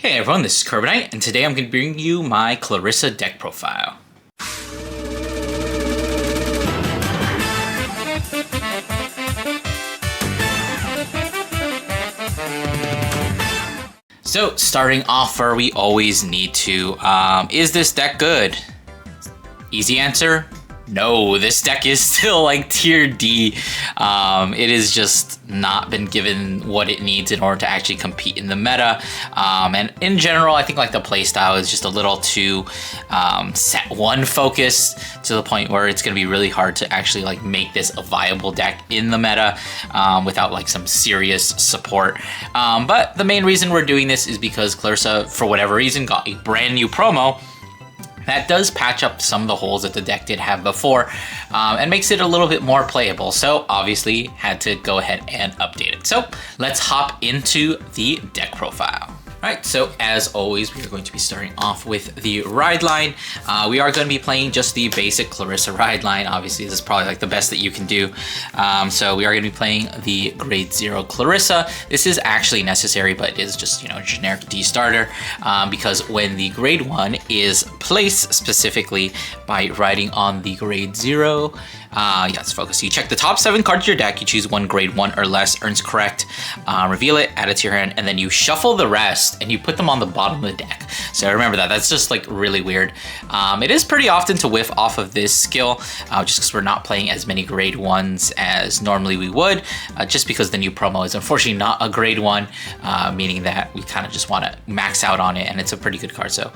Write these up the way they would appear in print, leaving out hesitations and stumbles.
Hey everyone, this is Carbonite, and today I'm going to bring you my Clarissa deck profile. So, starting off where we always need to, is this deck good? Easy answer, no, this deck is still like tier D. It has just not been given what it needs in order to actually compete in the meta. And in general, I think like the playstyle is just a little too set one focused to the point where it's going to be really hard to actually like make this a viable deck in the meta without like some serious support. But the main reason we're doing this is because Clarissa, for whatever reason, got a brand new promo that does patch up some of the holes that the deck did have before and makes it a little bit more playable. So obviously had to go ahead and update it. So let's hop into the deck profile. All right, so as always, we are going to be starting off with the ride line. We are going to be playing just the basic Clarissa ride line. Obviously, this is probably like the best that you can do. So we are going to be playing the grade 0 Clarissa. This is actually necessary, but it is just, generic D starter because when the grade 1 is placed specifically by riding on the grade 0, let's focus. You check the top 7 cards of your deck, you choose one grade 1 or less, earns correct, reveal it, add it to your hand, and then you shuffle the rest and you put them on the bottom of the deck. So remember that's just like really weird. It is pretty often to whiff off of this skill, just because we're not playing as many grade 1s as normally we would, just because the new promo is unfortunately not a grade 1, meaning that we kind of just want to max out on it, and it's a pretty good card. So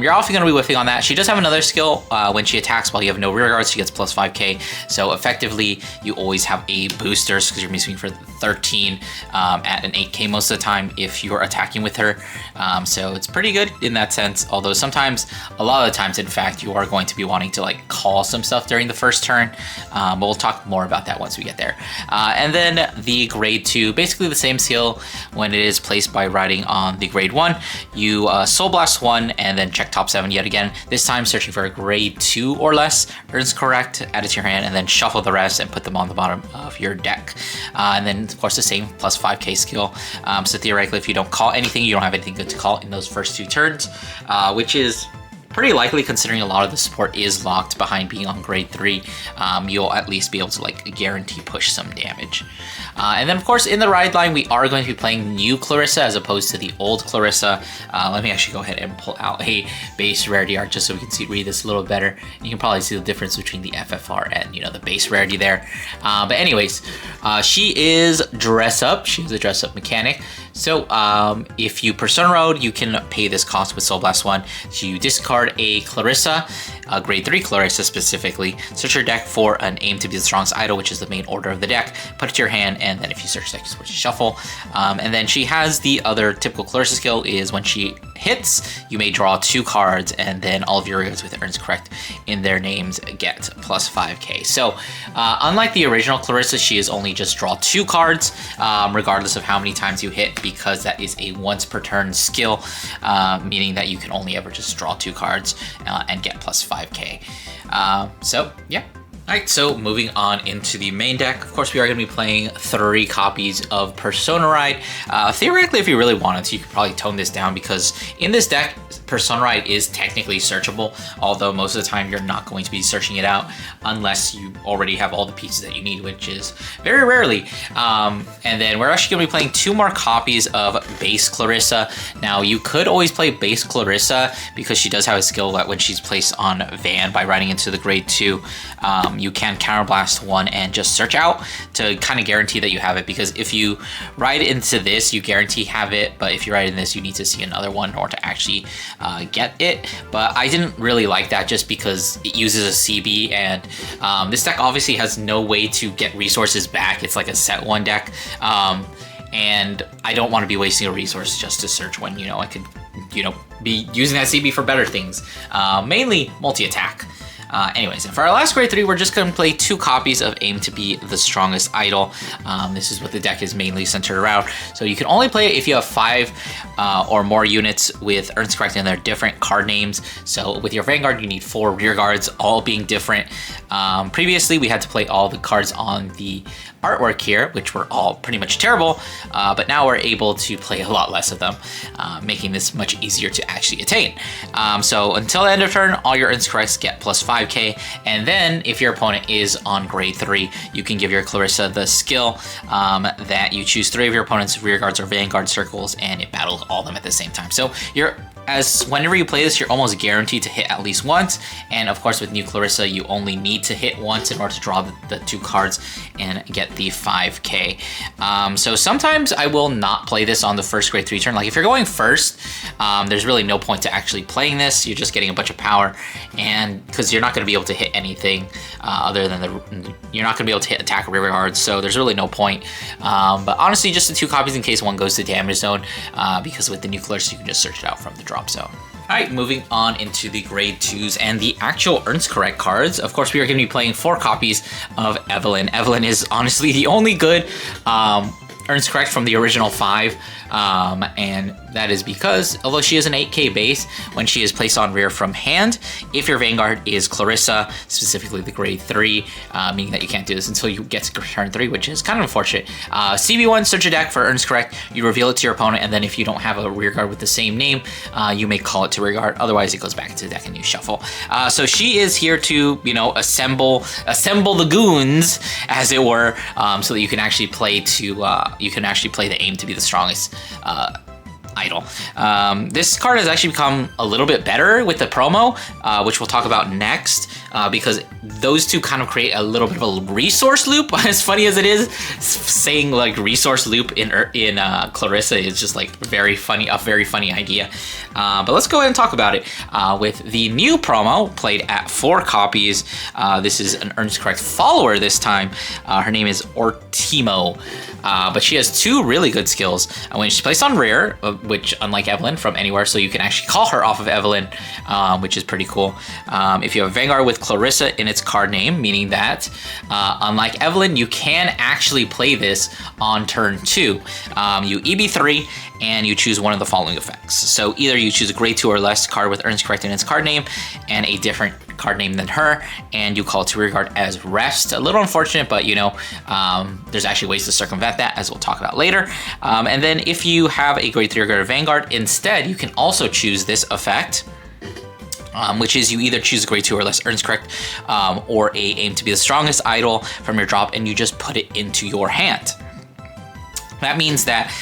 you're often going to be whiffing on that. She does have another skill. When she attacks while you have no rear guards, she gets plus 5k. So effectively, you always have a booster because you're missing for 13 at an 8k most of the time if you're attacking with her. So it's pretty good in that sense. Although sometimes, a lot of the times, in fact, you are going to be wanting to like call some stuff during the first turn. But we'll talk more about that once we get there. And then the grade 2, basically the same skill when it is placed by riding on the grade 1. You Soul Blast 1 and then check top 7 yet again. This time searching for a grade 2 or less, earns correct, add it to your hand, and then shuffle the rest and put them on the bottom of your deck. And then of course the same plus 5k skill. So theoretically, if you don't call anything, you don't have anything good to call in those first 2 turns, which is pretty likely considering a lot of the support is locked behind being on grade 3. You'll at least be able to like guarantee push some damage. And then of course in the ride line, we are going to be playing new Clarissa as opposed to the old Clarissa. Let me actually go ahead and pull out a base rarity art just so we can read this a little better. And you can probably see the difference between the FFR and the base rarity there. But anyways, she is dress up. She is a dress up mechanic. So if you Persona Road, you can pay this cost with Soul Blast 1. So you discard a Clarissa, a grade 3 Clarissa specifically, search your deck for an aim to be the strongest idol, which is the main order of the deck, put it to your hand, and then if you search deck, you shuffle. And then she has the other typical Clarissa skill is when she hits, you may draw 2 cards, and then all of your regards with earns correct in their names get plus 5k. So unlike the original Clarissa, she is only just draw 2 cards, regardless of how many times you hit, because that is a once per turn skill, meaning that you can only ever just draw 2 cards and get plus 5k. So yeah. Alright, so moving on into the main deck, of course we are going to be playing 3 copies of Persona Ride. Theoretically, if you really wanted to, you could probably tone this down because in this deck, Persona Ride is technically searchable, although most of the time you're not going to be searching it out unless you already have all the pieces that you need, which is very rarely. And then we're actually going to be playing 2 more copies of base Clarissa. Now, you could always play base Clarissa because she does have a skill that when she's placed on Van by riding into the grade 2, you can counterblast 1 and just search out to kind of guarantee that you have it, because if you ride into this, you guarantee have it, but if you ride in this, you need to see another one in order to actually get it. But I didn't really like that just because it uses a CB, and this deck obviously has no way to get resources back. It's like a set 1 deck, and I don't want to be wasting a resource just to search when I could be using that CB for better things, mainly multi-attack. Anyways, and for our last grade 3, we're just going to play 2 copies of Aim to be the Strongest Idol. This is what the deck is mainly centered around. So you can only play it if you have 5 or more units with Earns Correct and their different card names. So with your Vanguard, you need 4 rear guards, all being different. Previously, we had to play all the cards on the artwork here, which were all pretty much terrible, but now we're able to play a lot less of them, making this much easier to actually attain. So until the end of turn, all your Earns Corrects get plus 5k, and then if your opponent is on grade 3, you can give your Clarissa the skill that you choose 3 of your opponent's rear guards or Vanguard circles, and it battles all of them at the same time. So whenever you play this, you're almost guaranteed to hit at least once. And of course, with new Clarissa, you only need to hit once in order to draw the 2 cards and get the 5k. So sometimes I will not play this on the first grade 3 turn. Like if you're going first, there's really no point to actually playing this. You're just getting a bunch of power, and because you're not going to be able to hit anything other than you're not going to be able to hit attack or rear guards. So there's really no point. But honestly, just the 2 copies in case one goes to damage zone, because with the new Clarissa, you can just search it out from the drop zone. All right, moving on into the grade 2s and the actual Earns Correct cards. Of course, we are going to be playing 4 copies of Evelyn. Evelyn is honestly the only good Earns Correct from the original 5. And that is because, although she is an 8k base, when she is placed on rear from hand, if your Vanguard is Clarissa, specifically the grade 3, meaning that you can't do this until you get to turn 3, which is kind of unfortunate. CB1, search a deck for Earns Correct, you reveal it to your opponent, and then if you don't have a rear guard with the same name, you may call it to rear guard, otherwise it goes back into the deck and you shuffle. So she is here to, assemble the goons, as it were, so that you can actually play the Aim to be the Strongest Idol. This card has actually become a little bit better with the promo, which we'll talk about next, because those 2 kind of create a little bit of a resource loop. As funny as it is, saying like resource loop in Clarissa is just like a very funny idea. But let's go ahead and talk about it. With the new promo, played at 4 copies, this is an Earns Correct follower this time. Her name is Ortimo. But she has 2 really good skills. When she's placed on rear, which unlike Evelyn, from anywhere, so you can actually call her off of Evelyn, which is pretty cool. If you have Vanguard with Clarissa in its card name, meaning that unlike Evelyn, you can actually play this on turn 2. You EB3 and you choose one of the following effects. So either you choose a grade 2 or less card with Earns Correct in its card name and a different card name than her, and you call it to rear guard as rest. A little unfortunate, but there's actually ways to circumvent that, as we'll talk about later. And then if you have a grade 3 or Vanguard, instead you can also choose this effect, which is you either choose a grade 2 or less Earns Correct, or a Aim to be the Strongest Idol from your drop, and you just put it into your hand. That means that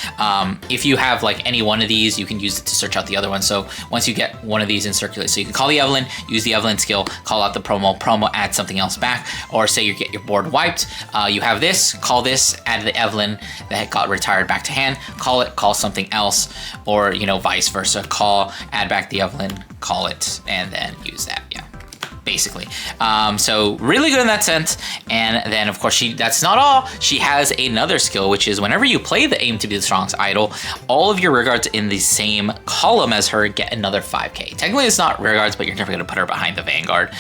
if you have like any one of these, you can use it to search out the other one. So once you get one of these in circulate, so you can call the Evelyn, use the Evelyn skill, call out the promo, add something else back, or say you get your board wiped, you have this, call this, add the Evelyn that got retired back to hand, call it, call something else, or vice versa, call, add back the Evelyn, call it, and then use that, basically. So really good in that sense. And then of course that's not all. She has another skill, which is whenever you play the Aim to be the Strongest Idol, all of your rear guards in the same column as her get another 5k. Technically it's not rear guards, but you're never going to put her behind the Vanguard.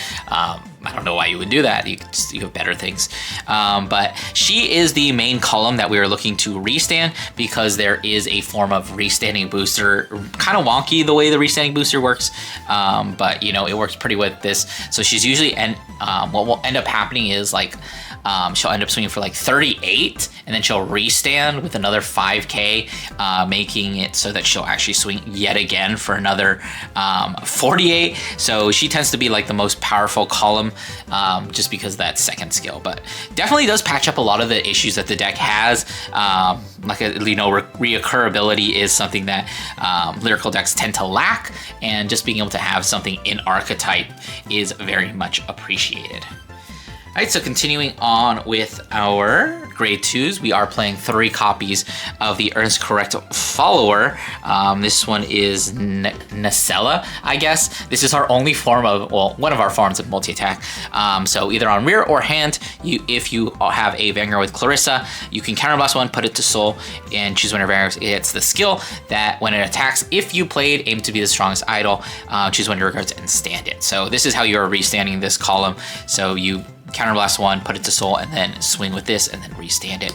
I don't know why you would do that. You have better things. But she is the main column that we are looking to restand, because there is a form of restanding booster. Kind of wonky the way the restanding booster works, but it works pretty with this. So she's usually, what will end up happening is like, she'll end up swinging for like 38, and then she'll restand with another 5k, making it so that she'll actually swing yet again for another 48. So she tends to be like the most powerful column, just because of that second skill. But definitely does patch up a lot of the issues that the deck has. Reoccurability is something that lyrical decks tend to lack, and just being able to have something in archetype is very much appreciated. Alright, so continuing on with our grade 2s, we are playing 3 copies of the Ernst Correct follower. This one is Nacella, I guess. This is our only form of, well, one of our forms of multi-attack. So either on rear or hand, if you have a Vanguard with Clarissa, you can counterblast one, put it to soul, and choose one of your Vanguards. It's the skill that when it attacks, if you played Aim to be the Strongest Idol, choose one of your regards and stand it. So this is how you're restanding this column. So you counterblast one, put it to soul, and then swing with this, and then restand it.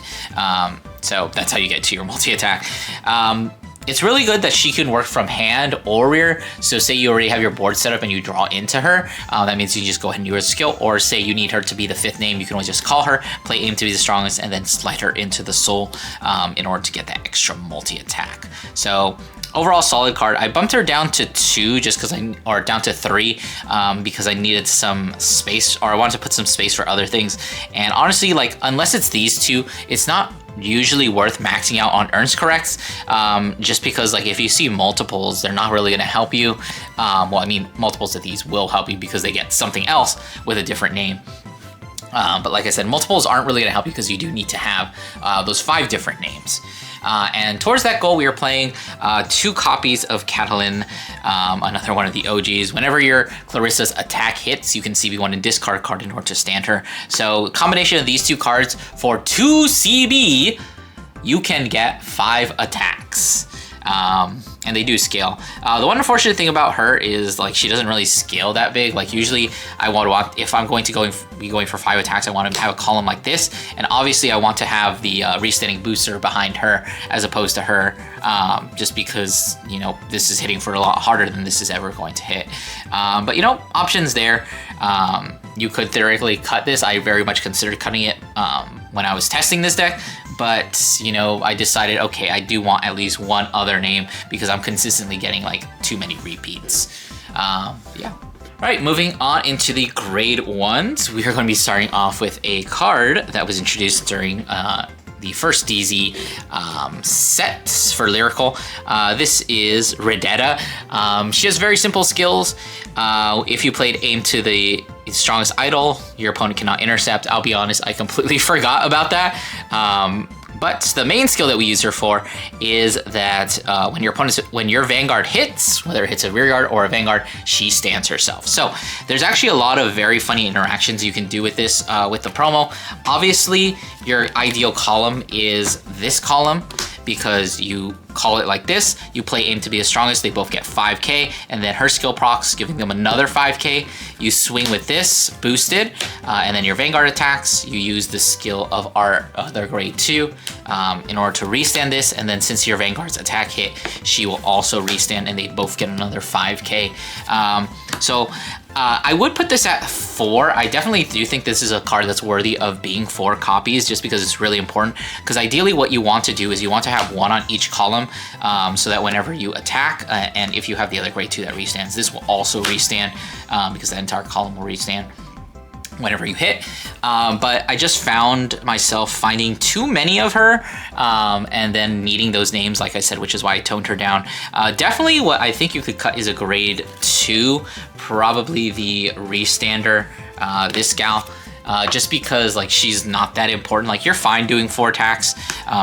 So that's how you get to your multi-attack. It's really good that she can work from hand or rear. So say you already have your board set up and you draw into her, that means you just go ahead and use her skill. Or say you need her to be the 5th name, you can always just call her, play Aim to be the Strongest, and then slide her into the soul in order to get that extra multi-attack. So overall solid card. I bumped her down to 2 just because or down to 3 because I needed some space, or I wanted to put some space for other things. And honestly, like, unless it's these 2, it's not usually worth maxing out on Ernst Corrects, just because, like, if you see multiples, they're not really going to help you. Well, I mean, multiples of these will help you because they get something else with a different name. But like I said, multiples aren't really going to help you because you do need to have those 5 different names. And towards that goal, we are playing 2 copies of Catalin, another one of the OGs. Whenever your Clarissa's attack hits, you can CB1 and discard a card in order to stand her. So combination of these 2 cards for 2 CB, you can get 5 attacks. And they do scale. The one unfortunate thing about her is, like, she doesn't really scale that big. Like, usually I want, if I'm going to be going for 5 attacks, I want to have a column like this. And obviously I want to have the restanding booster behind her as opposed to her, just because, you know, this is hitting for a lot harder than this is ever going to hit. But, you know, options there. You could theoretically cut this. I very much considered cutting it when I was testing this deck. But, you know, I decided, okay, I do want at least one other name because I'm consistently getting, like, too many repeats. Yeah. All right, moving on into the grade 1s, we are going to be starting off with a card that was introduced during the first DZ set for Lyrical. This is Redetta. She has very simple skills. If you played Aim to the Strongest Idol, your opponent cannot intercept. I'll be honest, I completely forgot about that. But the main skill that we use her for is that when your Vanguard hits, whether it hits a rear guard or a Vanguard, she stands herself. So there's actually a lot of very funny interactions you can do with this with the promo. Obviously, your ideal column is this column because you call it like this. You play Aim to be the Strongest, they both get 5k, and then her skill procs, giving them another 5k. You swing with this, boosted, and then your Vanguard attacks. You use the skill of our other grade 2 in order to restand this, and then since your Vanguard's attack hit, she will also restand, and they both get another 5k. I would put this at 4. I definitely do think this is a card that's worthy of being 4 copies just because it's really important. Because ideally what you want to do is you want to have 1 on each column so that whenever you attack, and if you have the other grade 2 that restands, this will also restand because the entire column will restand whenever you hit. But I just found myself finding too many of her and then needing those names, like I said, which is why I toned her down. Definitely what I think you could cut is a grade 2, probably the restander, this gal. Just because, like, she's not that important. Like, you're fine doing 4 attacks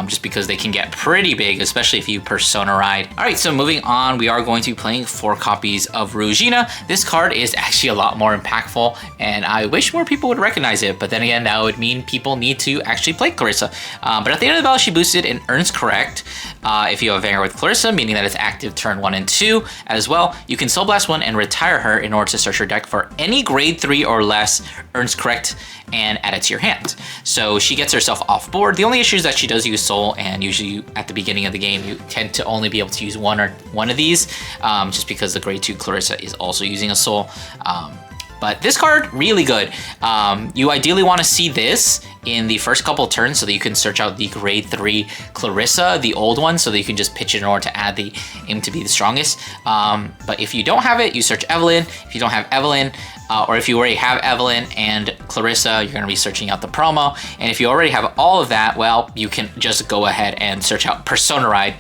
just because they can get pretty big, especially if you Persona Ride. All right, so moving on, we are going to be playing 4 copies of Rugina. This card is actually a lot more impactful, and I wish more people would recognize it, but then again, that would mean people need to actually play Clarissa. But at the end of the battle, she boosted and earns correct. If you have a Vanguard with Clarissa, meaning that it's active turn 1 and 2 as well, you can Soul Blast 1 and retire her in order to search your deck for any grade 3 or less, earns correct, and add it to your hand. So she gets herself off board. The only issue is that she does use Soul, and usually at the beginning of the game, you tend to only be able to use one of these, just because the grade 2 Clarissa is also using a Soul. But this card, really good. You ideally want to see this in the first couple turns so that you can search out the grade 3 Clarissa, the old one, so that you can just pitch it in order to add the Aim to be the Strongest. But if you don't have it, you search Evelyn. If you don't have Evelyn, or if you already have Evelyn and Clarissa, you're going to be searching out the promo. And if you already have all of that, well, you can just go ahead and search out Persona Ride,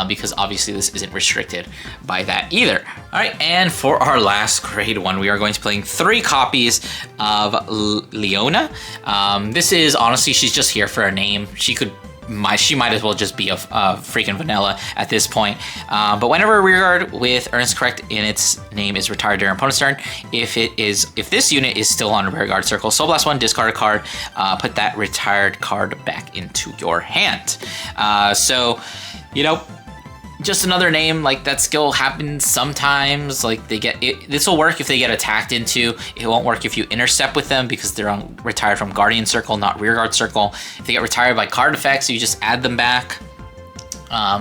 because obviously this isn't restricted by that either. All right, and for our last grade one, we are going to be playing 3 copies of Leona. This is honestly, she's just here for a name. She might as well just be a freaking vanilla at this point. But whenever a rearguard with earns correct in its name is retired during opponent's turn, if this unit is still on a rearguard circle, Soul Blast 1, discard a card, put that retired card back into your hand. So, you know, just another name. Like, that skill happens sometimes. Like, this will work if they get attacked into. It won't work if you intercept with them because they're retired from Guardian Circle, not Rearguard Circle. If they get retired by card effects, you just add them back.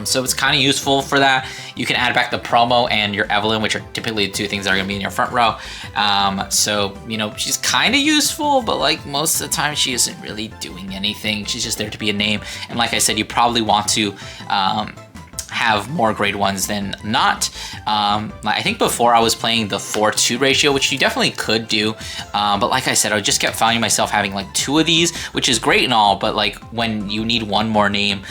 So it's kind of useful for that. You can add back the promo and your Evelyn, which are typically the 2 things that are going to be in your front row. So, you know, she's kind of useful, but like most of the time she isn't really doing anything. She's just there to be a name. And like I said, you probably want to have more grade 1s than not. I think before I was playing the 4-2 ratio, which you definitely could do, but like I said, I just kept finding myself having like 2 of these, which is great and all, but like when you need one more name,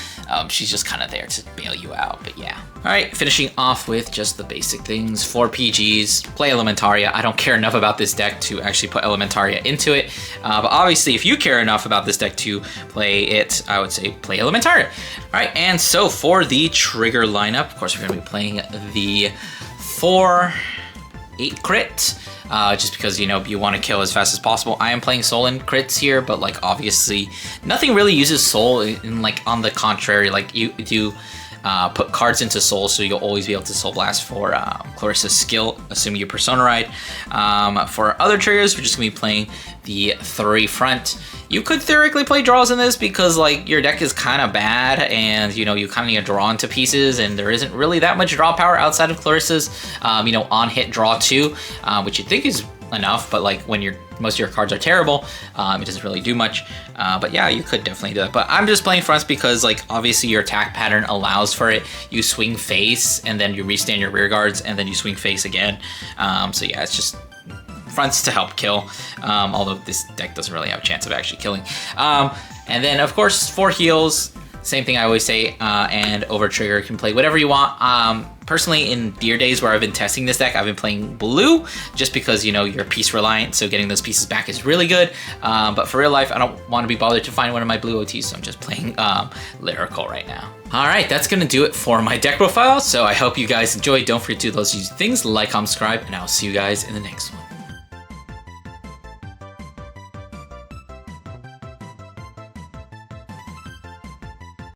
she's just kind of there to bail you out. But yeah. All right, finishing off with just the basic things. 4 PGs, play Elementaria. I don't care enough about this deck to actually put Elementaria into it. But obviously, if you care enough about this deck to play it, I would say play Elementaria. All right, and so for the trigger lineup, of course, we're going to be playing the 4-8 crit. Just because, you know, you want to kill as fast as possible. I am playing Soul and crits here, but like obviously nothing really uses Soul. And like on the contrary, like you do put cards into Soul, so you'll always be able to Soul Blast for Clarissa's skill, assuming you Persona Ride. For other triggers, we're just gonna be playing the 3 front. You could theoretically play draws in this because like your deck is kind of bad, and you know you kind of need to draw into pieces, and there isn't really that much draw power outside of Clarissa's you know, on hit draw 2, which you think is enough, but like when most of your cards are terrible, it doesn't really do much. But yeah, you could definitely do that. But I'm just playing fronts because like obviously your attack pattern allows for it. You swing face and then you restand your rear guards and then you swing face again. So yeah, it's just fronts to help kill, although this deck doesn't really have a chance of actually killing. And then of course 4 heals, same thing I always say, and over trigger can play whatever you want. Personally, in Deer Days where I've been testing this deck, I've been playing blue just because, you know, you're piece reliant, so getting those pieces back is really good. But for real life, I don't want to be bothered to find one of my blue OTs, so I'm just playing Lyrical right now. All right, that's going to do it for my deck profile, so I hope you guys enjoyed. Don't forget to do those things, like, comment, subscribe, and I'll see you guys in the next one.